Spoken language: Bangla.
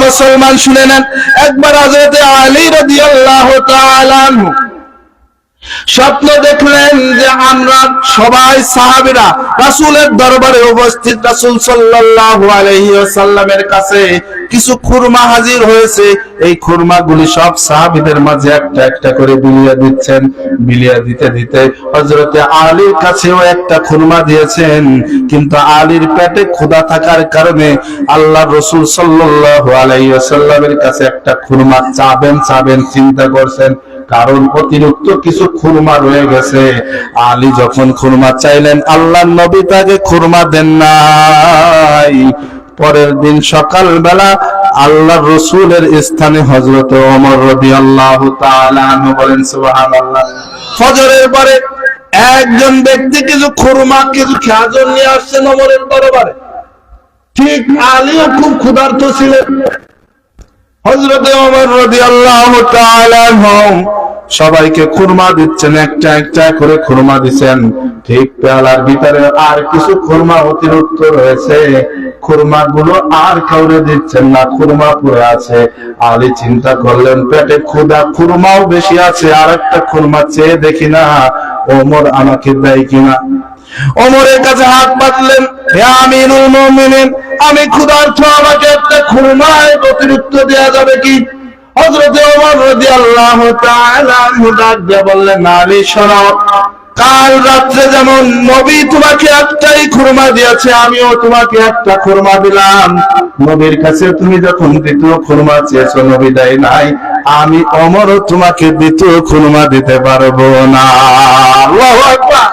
মুসলমান শুনে নেন, একবার হযরত আলী রাদিয়াল্লাহু তাআলা আনহু স্বপ্ন দেখলেন যে আমরা সবাই সাহাবীরা রাসূলের দরবারে উপস্থিত। রাসূল সাল্লাল্লাহু আলাইহি ওয়াসাল্লামের কাছে কিছু খুরমা হাজির হয়েছে। এই খুরমাগুলি সব সাহাবীদের মাঝে একটা একটা করে বিলিয়ে দিচ্ছেন। বিলিয়ে দিতে দিতে হযরত আলীর কাছেও একটা খুরমা দিয়েছেন, কিন্তু আলীর পেটে ক্ষুধা থাকার কারণে আল্লাহর রাসূল সাল্লাল্লাহু আলাইহি ওয়াসাল্লামের কাছে একটা খুরমা চাবেন চিন্তা করছেন, কারণ অতিরিক্ত কিছু খুরমা রয়ে গেছে। আলী যখন খুরমা চাইলেন, আল্লাহর নবী তাকে খুরমা দেন নাই। পরের দিন সকালবেলা আল্লাহর রাসূলের স্থানে হযরত ওমর রাদিয়াল্লাহু তাআলা আনহু বলেন সুবহানাল্লাহ, ফজরের পরে একজন ব্যক্তি কিছু খুরমা কিছু খেজুর নিয়ে আসছেন ওমরের দরবারে। ঠিক আলীও খুব ক্ষুধার্ত ছিলেন। হযরত ওমর রাদিয়াল্লাহু তাআলা আনহু সবাইকে খুরমা দিচ্ছেন, একটা একটা করে খুরমা দিচ্ছেন। ঠিক পেয়ালার ভিতরে আর কিছু খুরমা অতিরিক্ত রয়েছে, খুরমা গুলো আর কাউরে দিচ্ছেন না, খুরমা পড়ে আছে। আলী চিন্তা করলেন পেটে ক্ষুধা, খুরমাও বেশি আছে, আর একটা খুরমা চেয়ে দেখি না ওমর আমাকে দেয় কিনা। ওমরের কাছে হাত পাতলেন, হে আমিরুল মুমিনিন, আমি ক্ষুধার্ত, আমাকে একটা খুরমা অতিরিক্ত দেয়া যাবে কি? হযরত ওমর রাদিয়াল্লাহু তাআলা আনহু ডাক দিয়ে বললেন, আলী শোনো, কাল রাত্রে যেমন নবী তোমাকে একটাই খুরমা দিয়েছে, আমিও তোমাকে একটা খুরমা দিলাম। নবীর কাছে তুমি যখন দ্বিতীয় খুরমা চেয়েছো, নবী দেয় নাই, আমি ওমরও তোমাকে দ্বিতীয় খুরমা দিতে পারবো না। আল্লাহু আকবার।